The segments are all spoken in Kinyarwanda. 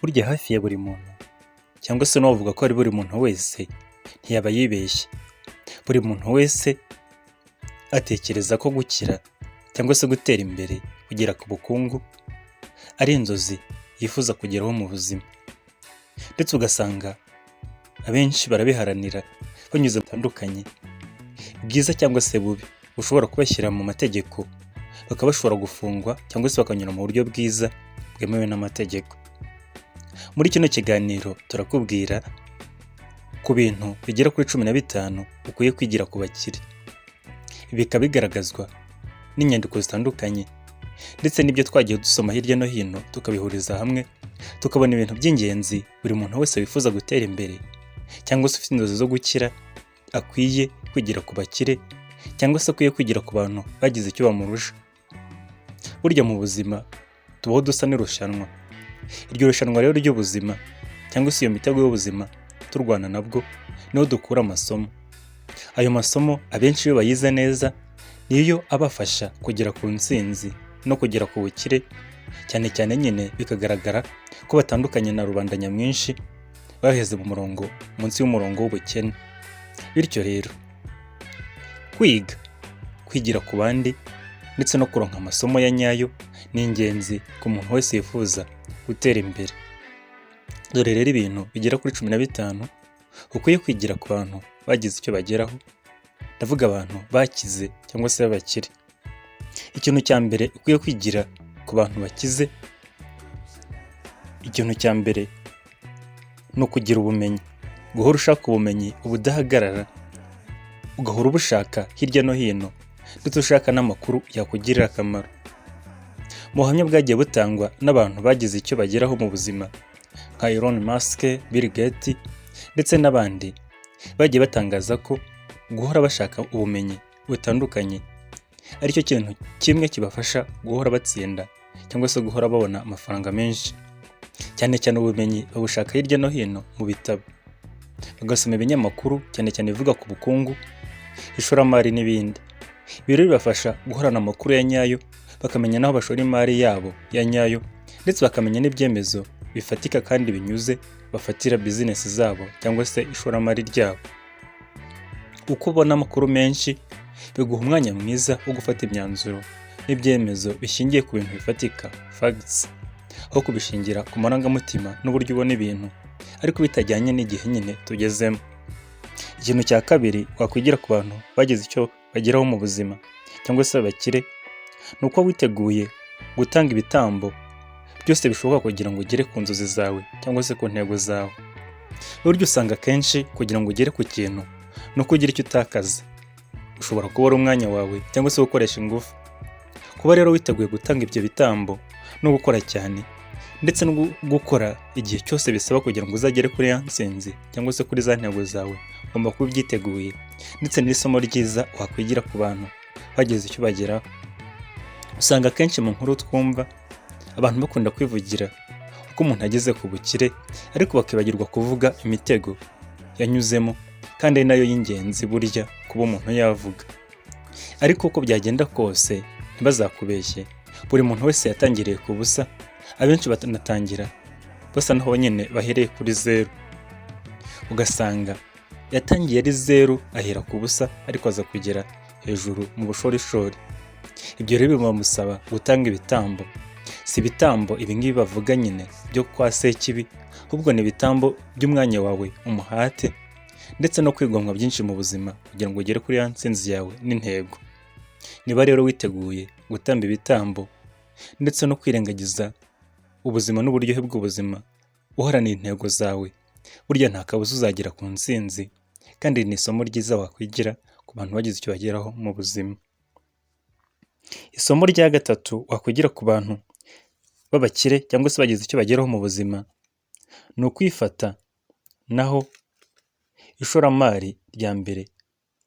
Burya hafi ya buri muntu cyangwa se n'uwavuga ko ari buri muntu wese ntiyaba yibeshye. Buri muntu wese atekereza ko gukira cyangwa se gutera imbere, kugera ku bukungu ari inzozi yifuza kugeraho mu buzima, ndetse ugasanga abenshi barabiharanira banyuze bitandukanye, bwiza cyangwa se bubi, bushobora kubashyira mu mategeko, bakaba bashobora gufungwa cyangwa se bakanyura mu buryo bwiza bwemewe n'amategeko. Muri kino kiganiro turakubwira ku bintu bigera kuri 15 ukwiye kwigira ku bakire. Ibi bikaba bigaragazwa n'inyandiko zitandukanye ndetse n'ibyo twagiye dusoma hirya no hino, tukabihuriza hamwe tukabona ibintu by'ingenzi buri muntu wese wifuza gutera imbere cyangwa se ufite inzozi zo gukira akwiye kwigira ku bakire, cyangwa se akwiye kwigira ku bantu bagize icyo bamurusha. Burya mu buzima tubaho dusa n'irushanwa. Iryo rushanwa rero ry'ubuzima cyangwa se iyo mitego y'ubuzima turwana nabwo, niho dukura amasomo. Ayo masomo abenshi iyo bayize neza niyo abafasha kugera ku ntsinzi no kugera ku bukire, cyane cyane nyine bikagaragara ko batandukanye na rubanda nyamwinshi baheze mu murongo, munsi y'umurongo w'ubukene. Bityo rero kwigira ku bandi ndetse no kuronka amasomo ya nyayo ni ingenzi ku muntu wese yifuza gutera imbere. Dore rero ibintu bigera kuri 15 ukwiye kwigira ku bantu bagize icyo bageraho, ndavuga abantu bakize cyangwa se b'abakire. Ikintu cya mbere ukwiye kwigira ku bantu bakize, ikintu cya mbere ni ukugira ubumenyi, guhora ushaka ubumenyi ubudahagarara, ugahora ubushaka hirya no hino, ndetse ushaka n'amakuru yakugirira akamaro. Mu buhamya bwagiye butangwa n'abantu bagize icyo bageraho mu buzima nka Elon Musk, Bill Gates ndetse n'abandi, bagiye batangaza ko guhora bashaka ubumenyi butandukanye aricyo kintu kimwe kibafasha guhora batsinda cyangwa se guhora babona amafaranga menshi. Cyane cyane ubumenyi babushaka hirya no hino mu bitabo, bagasoma ibinyamakuru cyane cyane bivuga ku bukungu, ishoramari n'ibindi. Ibi rero bibafasha guhorana amakuru ya nyayo, bakamenya n'aho bashora imari yabo ya nyayo, ndetse bakamenya n'ibyemezo bifatika kandi binyuze bafatira bizinesi zabo cyangwa se ishoramari ryabo. Uko ubona amakuru menshi biguha umwanya mwiza wo gufata imyanzuro n'ibyemezo bishingiye ku bintu bifatika, facts, aho kubishingira ku marangamutima n'uburyo ubona ibintu ariko bitajyanye n'igihe nyine tugezemo. Ikintu cya kabiri wakwigira ku bantu bagize icyo bageraho mu buzima cyangwa se abakire, ni uko witeguye gutanga ibitambo byose bishoboka kugira ngo ugere ku nzozi zawe cyangwa se ku ntego zawe. Burya usanga kenshi kugira ngo ugere ku kintu no kugira icyo utakaza, ushobora kubura umwanya wawe cyangwa se gukoresha ingufu. Kuba rero witeguye gutanga ibyo bitambo no gukora cyane ndetse no gukora igihe cyose bisaba kugira ngo uzagere kuri ya ntsinzi cyangwa se kuri za ntego zawe, ugomba kuba ubyiteguye. Ndetse n'isomo ryiza wakwigira ku bantu bagize icyo bageraho. Usanga kenshi mu nkuru twumva abantu bakunda kwivugira uko umuntu ageze ku bukire, ariko bakibagirwa kuvuga imitego yanyuzemo kandi ari nayo y'ingenzi burya kuba umuntu yavuga. Ariko uko byagenda kose ntibazakubeshye, buri muntu wese yatangiriye ku busa. Abenshi batanatangira basa naho nyine bahereye kuri zeru, ugasanga yatangiye ari zeru ahera ku busa ariko aza kugera hejuru mu bushorishori. Ibyo rero bimusaba gutanga ibitambo. Si ibitambo ibingibi bavuga nyine byo kwa Sekibi, ahubwo ni ibitambo by'umwanya wawe, umuhate ndetse no kwigomwa byinshi mu buzima kugira ngo ugere kuri ya ntsinzi yawe n'intego. Niba rero witeguye gutamba ibitambo ndetse no kwirengagiza ubuzima n'uburyohe bw'ubuzima, uharanira intego zawe, burya nta kabuza uzagera ku ntsinzi, kandi ni isomo ryiza wakwigira ku bantu bagize icyo bageraho mu buzima. Isomo rya gatatu wakwigira ku bantu b'abakire cyangwa se bagize icyo bageraho mu buzima, ni ukwifata naho ishoramari rya mbere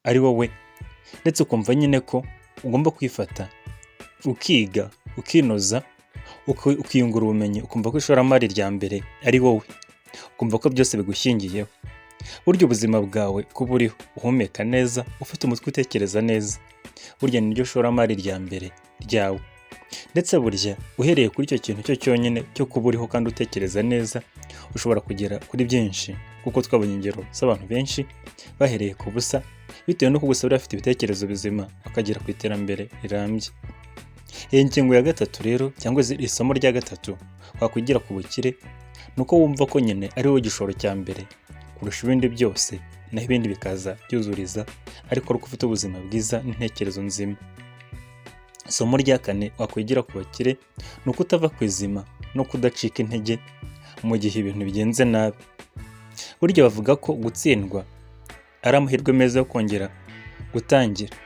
ari wowe, ndetse ukumva nyine ko ugomba kwifata ukiga, ukinoza, ukiyungura ubumenyi, ukumva ko ishoramari rya mbere ari wowe, ukumva ko byose bigushingiyeho. Burya ubuzima bwawe kuba uriho uhumeka neza, ufite umutwe utekereza neza, burya niryo shoramari rya mbere ryawe. ndetse burya uhereye kuri icyo kintu cyo cyonyine cyo kuba uriho kandi utekereza neza ushobora kugera kuri byinshi, kuko twabonye ingero z'abantu benshi bahereye ku busa bitewe no gusa bari bafite ibitekerezo bizima bakagera ku iterambere rirambye. Iyi ngingo ya gatatu rero cyangwa isomo rya gatatu wakwigira ku bukire ni uko wumva ko nyine ari wowe gishoro cya mbere kurusha ibindi byose, naho ibindi bikaza byuzuriza, ariko ari uko ufite ubuzima bwiza n'intekerezo nzima. Isomo rya kane wakwigira ku bakire ni uko utava ku izima no kudacika intege mu gihe ibintu bigenze nabi. Burya bavuga ko gutsindwa ari amahirwe meza yo kongera gutangira,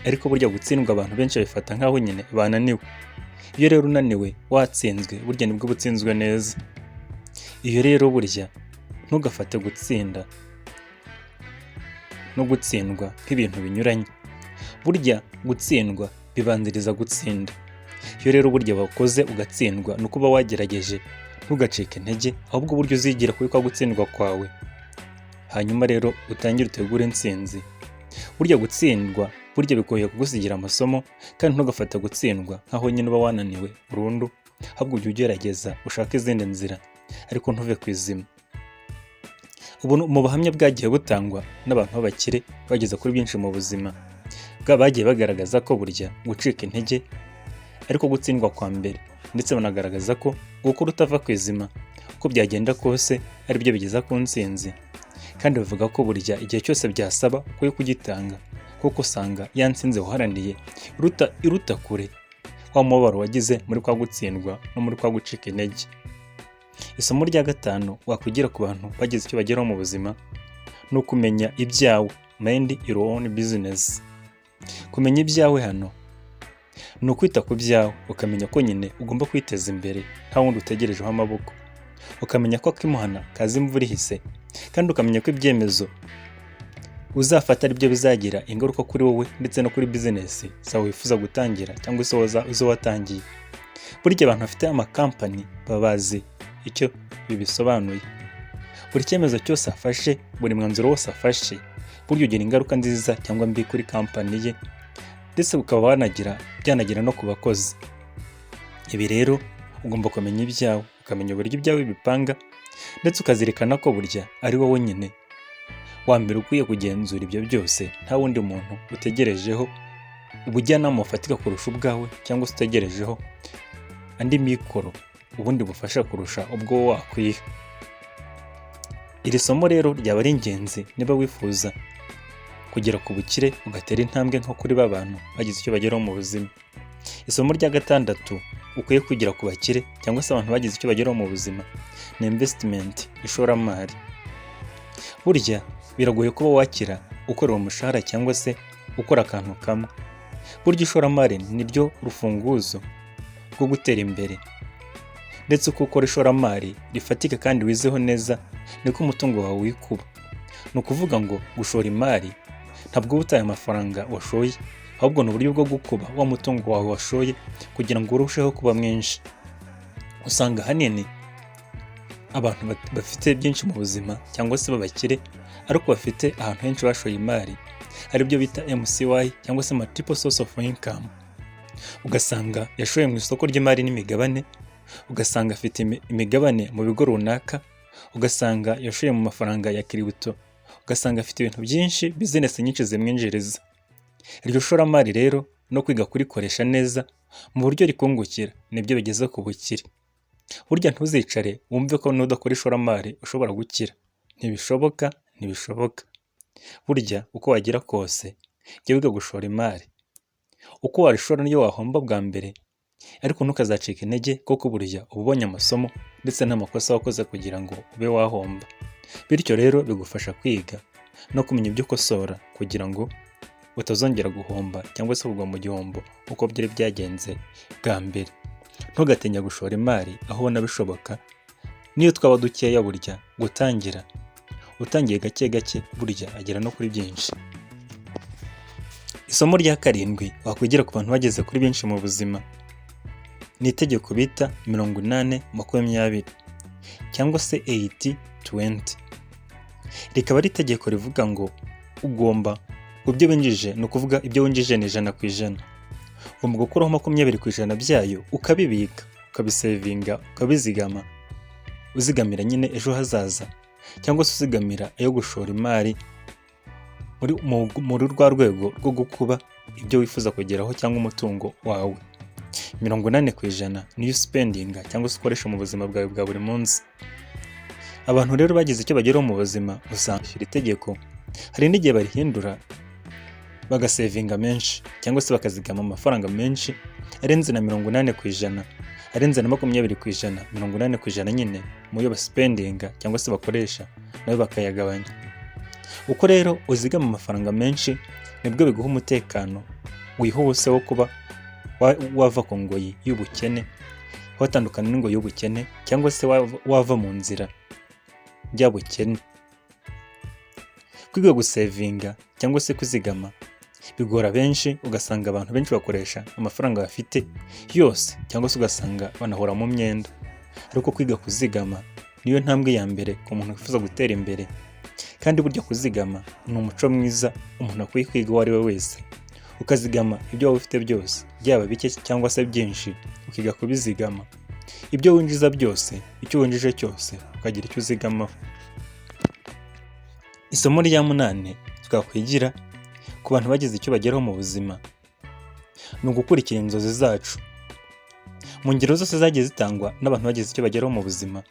ariko burya gutsindwa abantu benshi babifata nk'aho nyine bananiwe. Iyo rero unaniwe watsinzwe burya nibwo butsinzwe neza. Iyo rero burya ntugafate gutsinda no gutsindwa nk'ibintu binyuranye. Burya gutsindwa bibanziriza gutsinda. Iyo rero burya wakoze ugatsindwa ni uko uba wagerageje, ntugacike intege, ahubwo buryo uzigira kuri kwa gutsindwa kwawe, hanyuma rero utangire utegure intsinzi. Burya gutsindwa burya bikoye kugusigira amasomo, kandi ntugafata gutsindwa nk'aho nyine uba wananiwe burundu, ahubwo ujye ugerageza ushake izindi nzira, ariko ntuve ku izima. Ubu mu buhamya bwagiye butangwa n'abantu b'abakire bageze kuri byinshi mu buzima, bagiye bagaragaza ko burya gucika intege ariko gutsindwa kwa mbere, ndetse banagaragaza ko gukora utava ku izima uko byagenda kose ari byo bigeza ku ntsinzi. Kandi bavuga ko burya igihe cyose byasaba ukwiye kugitanga, kuko usanga ya ntsinzi waharaniye iruta kure wa mubabaro wagize muri kwa gutsindwa no muri kwa gucika intege. Isomo rya gatanu wakwigira ku bantu bagize icyo bageraho mu buzima ni ukumenya ibyawe, mind your own business. Kumenya ibyawe hano ni ukwita ku byawe, ukamenya ko nyine ugomba kwiteza imbere nta wundi utegerejeho amaboko, ukamenya ko akimuhana kaza imvura ihise, kandi ukamenya ko ibyemezo uzafata ari byo bizagira ingaruka kuri wowe ndetse no kuri bizinesi zawe wifuza gutangira cyangwa izo watangiye. Burya abantu bafite amakampani baba bazi icyo bibisobanuye. Buri cyemezo cyose afashe, buri mwanzuro wose afashe, burya ugira ingaruka nziza cyangwa mbi kuri kampani ye, ndetse ukaba byanagira no ku bakozi. Ibi rero ugomba kumenya ibyawe, ukamenya uburyo ibyawe bipanga, ndetse ukazirikana ko burya ari wowe nyine wa mbere ukwiye kugenzura ibyo byose, nta wundi muntu utegerejeho ubujyanama bufatika kurusha ubwawe, cyangwa se utegerejeho andi mikoro ubundi bufasha kurusha ubwo wakwiha. Iri somo rero ryaba ari ingenzi niba wifuza kugera ku bukire ugatera intambwe nko kuri ba bantu bagize icyo bageraho mu buzima. Isomo rya gatandatu ukwiye kugira ku bakire cyangwa se abantu bagize icyo bageraho mu buzima ni investment, ishoramari. Burya biragoye kuba wakira ukorera umushahara cyangwa se ukora akantu kamwe. Burya ishoramari ni ryo rufunguzo rwo gutera imbere, ndetse uko ukora ishoramari rifatika kandi wizeho neza niko umutungo wawe wikuba. Ni ukuvuga ngo gushora imari ntabwo uba utaye amafaranga washoye, ahubwo ni uburyo bwo gukuba wa mutungo wawe washoye kugira ngo urusheho kuba mwinshi. Usanga ahanini abantu bafite byinshi mu buzima cyangwa se b'abakire ariko bafite ahantu henshi bashoye imari, ari byo bita MCY cyangwa se multiple source of income. Ugasanga yashoye mu isoko ry'imari n'imigabane, ugasanga afite imigabane mu bigo runaka, ugasanga yashoye mu mafaranga ya crypto, ugasanga afite ibintu byinshi, business nyinshi zimwinjiriza. Iryo shoramari rero no kwiga kurikoresha neza mu buryo rikungukira nibyo bigeze ku bukire. Burya ntuzicare wumve ko nudakora ishoramari ushobora gukira. Ntibishoboka. Burya uko wagira kose jya wiga gushora imari. Uko warishora niyo wahomba bwa mbere, ariko ntukazacika intege, kuko burya uba ubonye amasomo ndetse n'amakosa wakoze kugira ngo ube wahomba. Bityo rero bigufasha kwiga no kumenya ibyo ukosora kugira ngo utazongera guhomba cyangwa se kugwa mu gihombo uko byari byagenze bwa mbere. Ntugatinya gushora imari aho ubona bishoboka, niyo twaba dukeya burya gutangira. Utangiye gake gake burya agera no kuri byinshi. Isomo rya karindwi wakwigira ku bantu bageze kuri byinshi mu buzima ni itegeko bita 80-20 cyangwa se 80-20. Rikaba ari itegeko rivuga ngo ugomba ibyo winjije, ni ukuvuga ibyo winjije ni 100%, ugomba gukuraho 20% byayo ukabibika, ukabisevinga, ukabizigama, uzigamira nyine ejo hazaza, cyangwa se uzigamira ayo gushora imari muri rwa rwego rwo gukuba ibyo wifuza kugeraho cyangwa umutungo wawe. 80% niyo spendinga cyangwa se ukoresha mu buzima bwawe bwa buri munsi. Abantu rero bagize icyo bageraho mu buzima usanga iri tegeko hari n'igihe barihindura bagasevinga menshi cyangwa se bakazigama amafaranga menshi arenze na 80%, arenze na 20%, 80% nyine mu yo baspendinga cyangwa se bakoresha nayo bakayagabanya. Uko rero uzigama amafaranga menshi nibwo biguha umutekano wihuse wo kuba wava ku ngoyi y'ubukene, watandukana n'ingoyi y'ubukene, cyangwa se wava mu nzira by'abukene. Kwiga gusevinga cyangwa se kuzigama bigora benshi, ugasanga abantu benshi bakoresha amafaranga bafite yose cyangwa se ugasanga banahora mu myenda. Ariko kwiga kuzigama niyo ntambwe ya mbere ku muntu wifuza gutera imbere, kandi burya kuzigama ni umuco mwiza umuntu akwiye kwiga uwo ari we wese. Ukazigama ibyo waba ufite byose, byaba bike cyangwa se byinshi, ukiga kubizigama. Ibyo winjiza byose, icyo winjije cyose, ukagira icyo uzigamaho. Isomo rya 8 twakwigira ku bantu bagize icyo bageraho mu buzima ni ugukurikira inzozi zacu. Mu ngero zose zagiye zitangwa n'abantu bagize icyo bageraho mu buzima,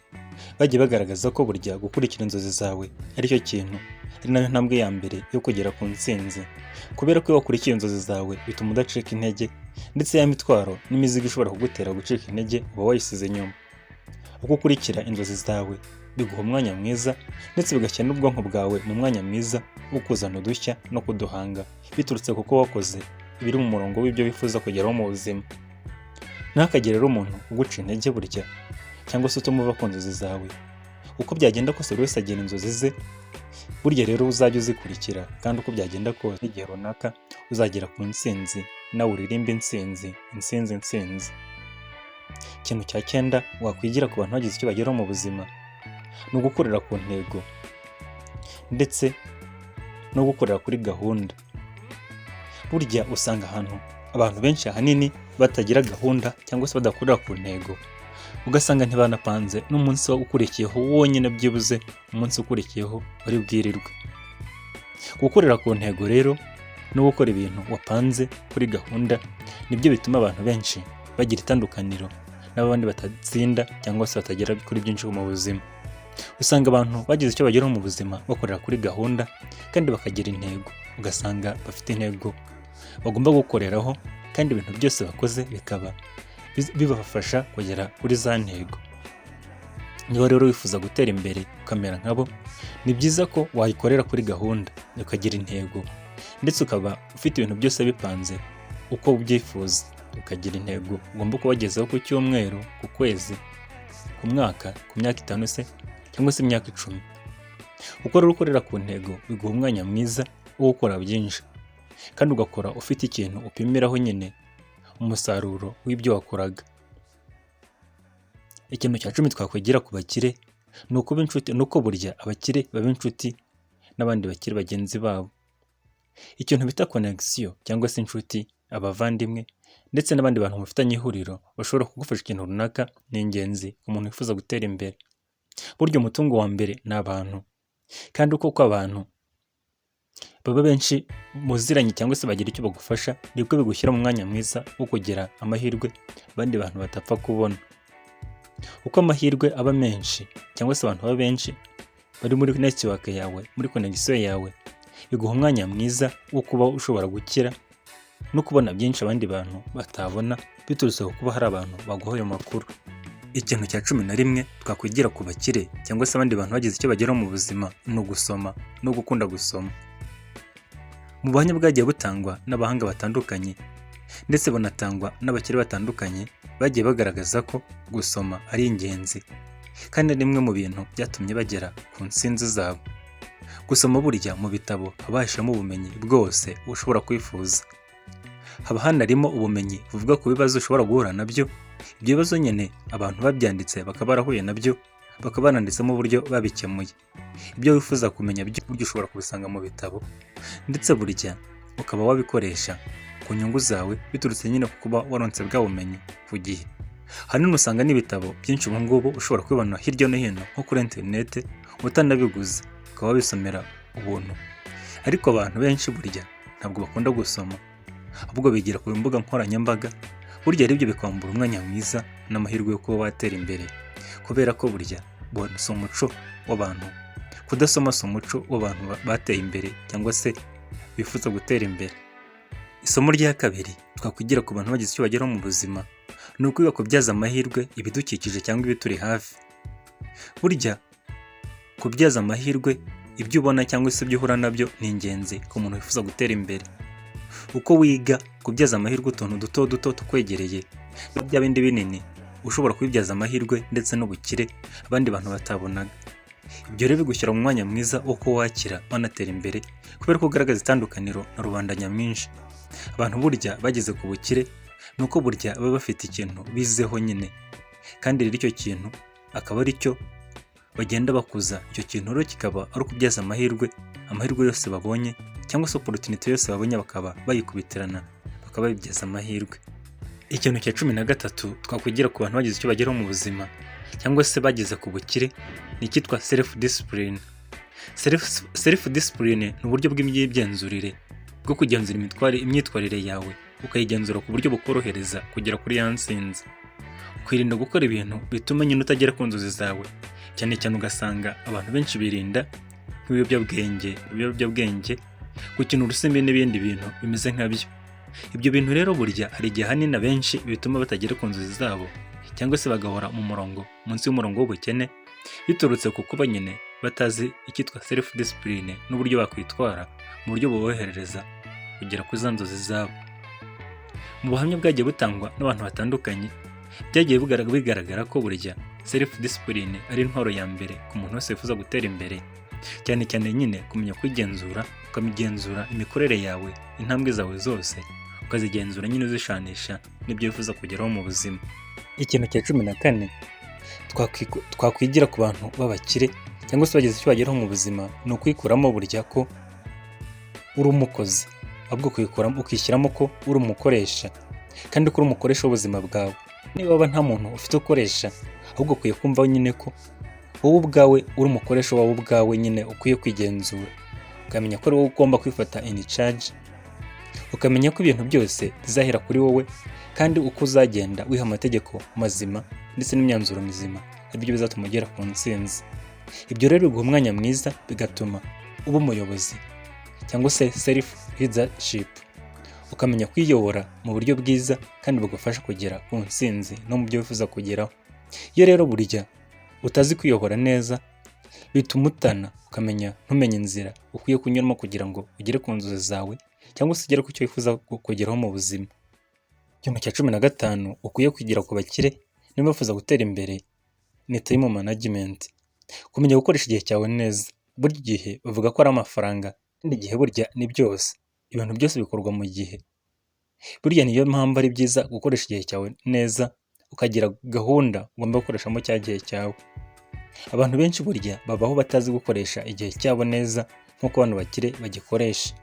bagiye bagaragaza ko burya gukurikira inzozi zawe ari cyo kintu, ari nayo ntambwe ya mbere yo kugera ku ntsinzi. Kubera ko iyo wakurikiye inzozi zawe bituma udacika intege, ndetse ya mitwaro n'imizigo ishobora kugutera gucika intege uba wayisize inyuma. Uko ukurikira inzozi zawe biguha umwanya mwiza, ndetse bigashyira n'ubwonko bwawe mu mwanya mwiza wo kuzana udushya no kuduhanga, biturutse kuko wakoze ibiri mu murongo w'ibyo wifuza kugeraho mu buzima. Ntakagire rero umuntu uguca intege burya, cyangwa se utuma uva ku nzozi zawe. Uko byagenda kose buri wese agira inzozi ze, burya rero uzajya uzikurikira, kandi uko byagenda kose igihe runaka uzagera ku ntsinzi, nawe uririmba intsinzi, intsinzi, intsinzi. Ikintu cya 9 wakwigira ku bantu bagize icyo bageraho mu buzima ni ugukorera ku ntego, ndetse no gukorera kuri gahunda. Burya usanga abantu benshi ahanini batagira gahunda cyangwa se badakorera ku ntego, ugasanga ntibanapanze n'umunsi ukurikiyeho wonyine, byibuze umunsi ukurikiyeho wari bwirirwe. Gukorera ku ntego rero no gukora ibintu wapanze kuri gahunda nibyo bituma abantu benshi bagira itandukaniro n'abandi batatsinda cyangwa se batagera kuri byinshi mu buzima. Usanga abantu bagize icyo bageraho mu buzima bakorera kuri gahunda kandi bakagira intego, ugasanga bafite intego bagomba gukoreraho, kandi ibintu byose bakoze bikaba bibafasha kugera kuri za ntego. Niba rero wifuza gutera imbere ukamera nkabo, ni byiza ko wayikorera kuri gahunda, ukagira intego, ndetse ukaba ufite ibintu byose bipanze uko ubyifuza. Ukagira intego ugomba kubagezaho ku cyumweru, ku kwezi, ku mwaka, ku myaka 5 se cyangwa se imyaka 10. Uko rero ukorera ku ntego biguha umwanya mwiza wo gukora byinshi, kandi ugakora ufite ikintu upimiraho nyine umusaruro w'ibyo wakoraga. Ikintu cya 10 twakwigira ku bakire ni ukuba inshuti, nuko burya abakire baba inshuti n'abandi bakire bagenzi babo. Ikintu bita connection cyangwa se inshuti, abavandimwe, ndetse n'abandi bantu mufitanye ihuriro bashobora kugufasha ikintu runaka ni ingenzi ku muntu wifuza gutera imbere. Burya umutungo wa mbere ni abantu, kandi uko abantu baba benshi muziranye cyangwa se bagira icyo bagufasha, nibwo bigushyira mu mwanya mwiza wo kugira amahirwe abandi bantu batapfa kubona. Uko amahirwe aba menshi cyangwa se abantu baba benshi bari muri network yawe, muri connection yawe, biguha umwanya mwiza wo kuba ushobora gukira no kubona byinshi abandi bantu batabona, biturutse ku kuba hari abantu baguha ayo makuru. Ikintu cya 11 twakwigira ku bakire cyangwa se abandi bantu bagize icyo bageraho mu buzima ni ugusoma no gukunda gusoma. Mu buhamya bwagiye butangwa n'abahanga batandukanye, ndetse banatangwa n'abakire batandukanye, bagiye bagaragaza ko gusoma ari ingenzi, kandi ari bimwe mu bintu byatumye bagera ku ntsinzi zabo. Gusoma burya mu bitabo habashamo ubumenyi bwose ushobora kwifuza. Haba hanarimo ubumenyi buvuga ku bibazo ushobora guhura nabyo. Ibyo bibazo nyine abantu babyanditse bakaba barahuye nabyo, bakaba bananditsemo uburyo babikemuye. Ibyo wifuza kumenya buryo ushobora kubisanga mu bitabo, ndetse burya ukaba wabikoresha ku nyungu zawe biturutse nyine ku kuba waronse bwa bumenyi ku gihe. Ahanini usanga n'ibitabo byinshi ubu ngubu ushobora kubibona hirya no hino nko kuri interineti utanabiguze ukaba wabisomera ubuntu, ariko abantu benshi burya ntabwo bakunda gusoma, ahubwo bigira ku mbuga nkoranyambaga. Burya rero ibyo bikwambura umwanya mwiza n'amahirwe yo kuba watera imbere, kubera ko burya si umuco w'abantu. Kudasoma si umuco w'abantu bateye imbere cyangwa se bifuza gutera imbere. Isomo rya kabiri twakwigira ku bantu bagize icyo bageraho mu buzima ni ukwiga kubyaza amahirwe ibidukikije cyangwa ibituri hafi. Burya kubyaza amahirwe ibyo ubona cyangwa se ibyo uhura nabyo ni ingenzi ku muntu wifuza gutera imbere. Uko wiga kubyaza amahirwe utuntu duto duto tukwegereye, bya bindi binini ushobora kubibyaza amahirwe ndetse n'ubukire abandi bantu batabonaga. Ibyo rero bigushyira mu mwanya mwiza wo kuba wakira wanatera imbere, kubera ko ugaragaza itandukaniro na rubanda nyamwinshi. Abantu burya bageze ku bukire ni uko burya baba bafite ikintu bizeho nyine, kandi rero icyo kintu akaba ari cyo bagenda bakuza. Icyo kintu rero kikaba ari ukubyaza amahirwe yose babonye cyangwa se opportunity yose babonye bakaba bayikubitirana, bakaba babibyaza amahirwe. Ikintu cya 13 twakwigira ku bantu bagize icyo bageraho mu buzima cyangwa se bageze ku bukire ni icyitwa self discipline. Self discipline ni uburyo bw'imyigenzurire bwo kugenzura imyitwarire yawe, ukayigenzura ku buryo bukorohereza kugera kuri ya ntsinzi. Kwirinda gukora ibintu bituma nyine utagera ku nzozi zawe, cyane cyane ugasanga abantu benshi birinda nk'ibiyobyabwenge, gukina urusimbi n'ibindi bintu bimeze nkabyo. Ibyo bintu rero burya hari igihe ahanini abenshi bituma batagera ku nzozi zabo, cyangwa se bagahora munsi y'umurongo w'ubukene, biturutse ku kuba nyine batazi icyitwa self discipline n'uburyo bakwitwara mu buryo buborohereza kugera ku za nzozi zabo. Mu buhamya bwagiye butangwa n'abantu batandukanye, byagiye bigaragara ko burya self discipline ari intwaro ya mbere ku muntu wese wifuza gutera imbere, cyane cyane nyine kumenya kwigenzura, ukamigenzura imikorere yawe, intambwe zawe zose ukazigenzura nyine uzishanisha n'ibyo wifuza kugeraho mu buzima. Ikintu cya 14 twakwigira ku bantu b'abakire cyangwa se bagize icyo bageraho mu buzima ni ukwikuramo burya ko uri umukozi, ahubwo ukishyiramo ko uri umukoresha, kandi ko uri umukoresha w'ubuzima bwawe. Niba waba nta muntu ufite ukoresha, ahubwo ukwiye kumva nyine ko wowe ubwawe uri umukoresha wawe ubwawe, nyine ukwiye kwigenzura, ukamenya ko ari wowe ugomba kwifata in charge, ukamenya ko ibintu byose bizahera kuri wowe, kandi uko uzagenda wiha amategeko mazima ndetse n'imyanzuro mizima aribyo bizatuma ugera ku ntsinzi. Ibyo rero biguha umwanya mwiza, bigatuma uba umuyobozi cyangwa se self leadership, ukamenya kwiyobora mu buryo bwiza kandi bugufasha kugera ku ntsinzi no mu byo wifuza kugeraho. Iyo rero burya utazi kwiyobora neza, bituma utana, ntumenye inzira ukwiye kunyuramo kugira ngo ugere ku nzozi zawe cyangwa se ugere ku cyo wifuza kugeraho mu buzima. Ikintu cya 15 ukwiye kwigira ku bakire niba wifuza gutera imbere ni time management. Kumenya gukoresha igihe cyawe neza. Buri gihe bavuga ko ari amafaranga, kandi igihe burya ni byose. Ibintu byose bikorwa mu gihe. Burya niyo mpamvu ari byiza gukoresha igihe cyawe neza, ukagira gahunda ugomba gukoreshamo cya gihe cyawe. Abantu benshi burya babaho batazi gukoresha igihe cyabo neza nk'uko abantu bakire bagikoresha.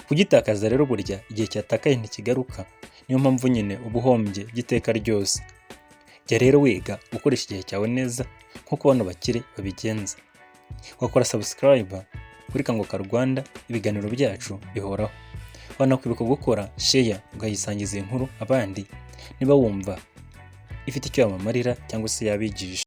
Kugitakaza rero burya igihe cyatakaye ntikigaruka, niyo mpamvu nyine ubuhombye by'iteka ryose. Jya rero wiga gukoresha igihe cyawe neza nk'uko abantu bakire babigenza. Wakora subscribe kuri Kanguka Rwanda, ibiganiro byacu bihoraho. Wanakwibuka gukora share ugayisangiza inkuru abandi niba wumva ifite icyo yabamarira cyangwa se yabigisha.